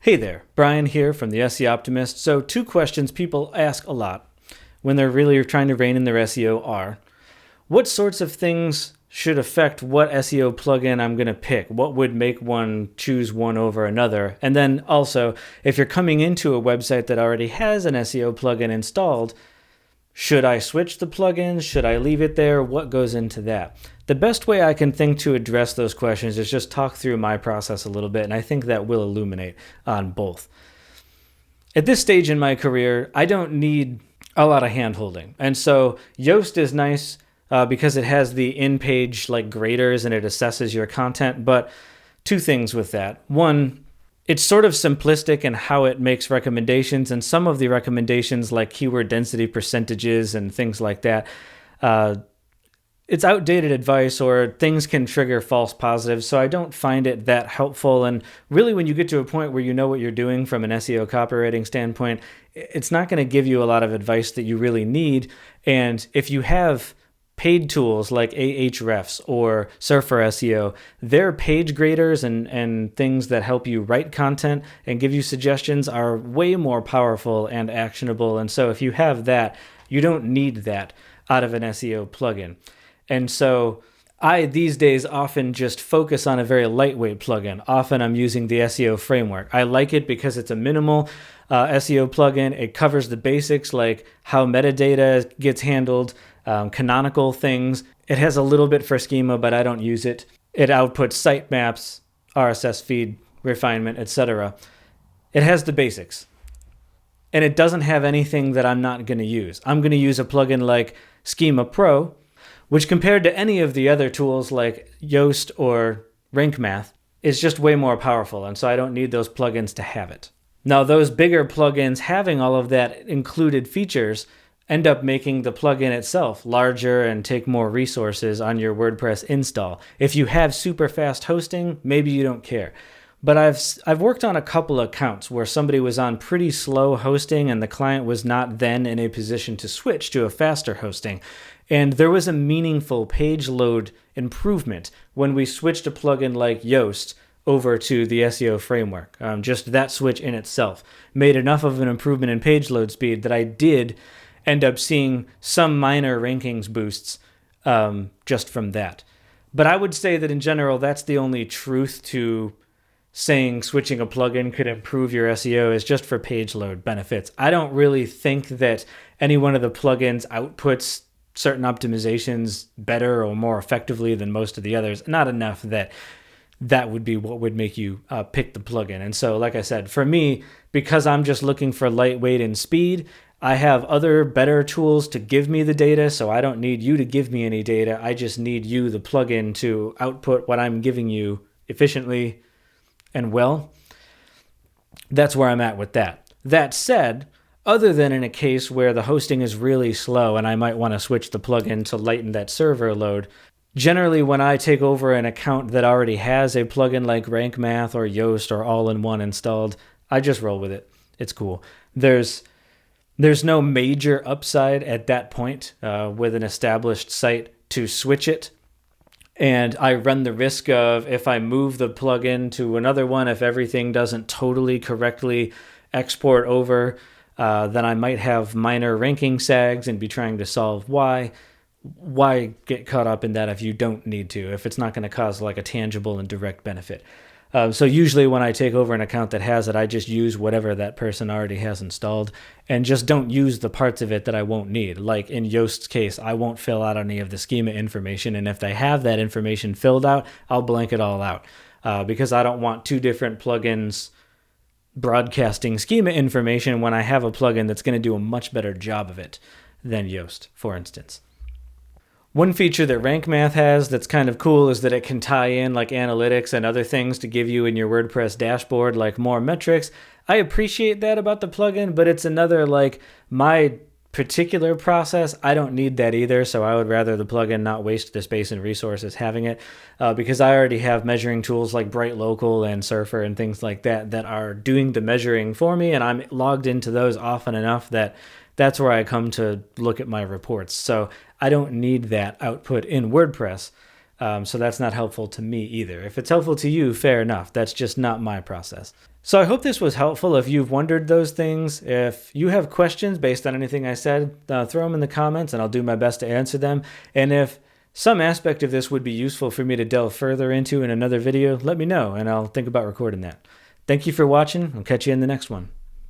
Hey there, Brian here from the SEO Optimist. So, two questions people ask a lot when they're really trying to rein in their SEO are, what sorts of things should affect what SEO plugin I'm going to pick? What would make one choose one over another? And then also, if you're coming into a website that already has an SEO plugin installed, should I switch the plugins? Should I leave it there? What goes into that? The best way I can think to address those questions is just talk through my process a little bit, and I think that will illuminate on both. At this stage in my career, I don't need a lot of hand-holding. And so Yoast is nice because it has the in-page graders and it assesses your content. But two things with that. One, it's sort of simplistic in how it makes recommendations, and some of the recommendations like keyword density percentages and things like that, it's outdated advice or things can trigger false positives, so I don't find it that helpful. And really, when you get to a point where you know what you're doing from an SEO copywriting standpoint, it's not going to give you a lot of advice that you really need. And if you have paid tools like Ahrefs or Surfer SEO, their page graders and things that help you write content and give you suggestions are way more powerful and actionable. And so if you have that, you don't need that out of an SEO plugin. And so I, these days, often just focus on a very lightweight plugin. Often I'm using the SEO framework. I like it because it's a minimal SEO plugin. It covers the basics like how metadata gets handled, canonical things. It has a little bit for schema, but I don't use it. It outputs sitemaps, RSS feed, refinement, etc. It has the basics. And it doesn't have anything that I'm not going to use. I'm going to use a plugin like Schema Pro, which compared to any of the other tools like Yoast or Rank Math is just way more powerful, and so I don't need those plugins to have it. Now, those bigger plugins having all of that included features end up making the plugin itself larger and take more resources on your WordPress install. If you have super fast hosting, maybe you don't care. But I've worked on a couple accounts where somebody was on pretty slow hosting and the client was not then in a position to switch to a faster hosting. And there was a meaningful page load improvement when we switched a plugin like Yoast over to the SEO framework. Just that switch in itself made enough of an improvement in page load speed that I did end up seeing some minor rankings boosts just from that. But I would say that in general, that's the only truth to saying switching a plugin could improve your SEO is just for page load benefits. I don't really think that any one of the plugins outputs certain optimizations better or more effectively than most of the others. Not enough that would be what would make you pick the plugin. And so, like I said, for me, because I'm just looking for lightweight and speed, I have other better tools to give me the data, so I don't need you to give me any data. I just need you, the plugin, to output what I'm giving you efficiently and well. That's where I'm at with that. That said, other than in a case where the hosting is really slow and I might want to switch the plugin to lighten that server load, generally when I take over an account that already has a plugin like Rank Math or Yoast or All-in-One installed, I just roll with it. It's cool. There's no major upside at that point with an established site to switch it. And I run the risk of, if I move the plugin to another one, if everything doesn't totally correctly export over, then I might have minor ranking sags and be trying to solve why. Why get caught up in that if you don't need to, if it's not going to cause like a tangible and direct benefit? So usually when I take over an account that has it, I just use whatever that person already has installed and just don't use the parts of it that I won't need. Like in Yoast's case, I won't fill out any of the schema information. And if they have that information filled out, I'll blank it all out because I don't want two different plugins broadcasting schema information when I have a plugin that's going to do a much better job of it than Yoast, for instance. One feature that Rank Math has that's kind of cool is that it can tie in like analytics and other things to give you in your WordPress dashboard like more metrics. I appreciate that about the plugin, but it's another like my particular process. I don't need that either, so I would rather the plugin not waste the space and resources having it because I already have measuring tools like Bright Local and Surfer and things like that that are doing the measuring for me, and I'm logged into those often enough that that's where I come to look at my reports. So I don't need that output in WordPress. So that's not helpful to me either. If it's helpful to you, fair enough. That's just not my process. So I hope this was helpful. If you've wondered those things, if you have questions based on anything I said, throw them in the comments and I'll do my best to answer them. And if some aspect of this would be useful for me to delve further into in another video, let me know and I'll think about recording that. Thank you for watching. I'll catch you in the next one.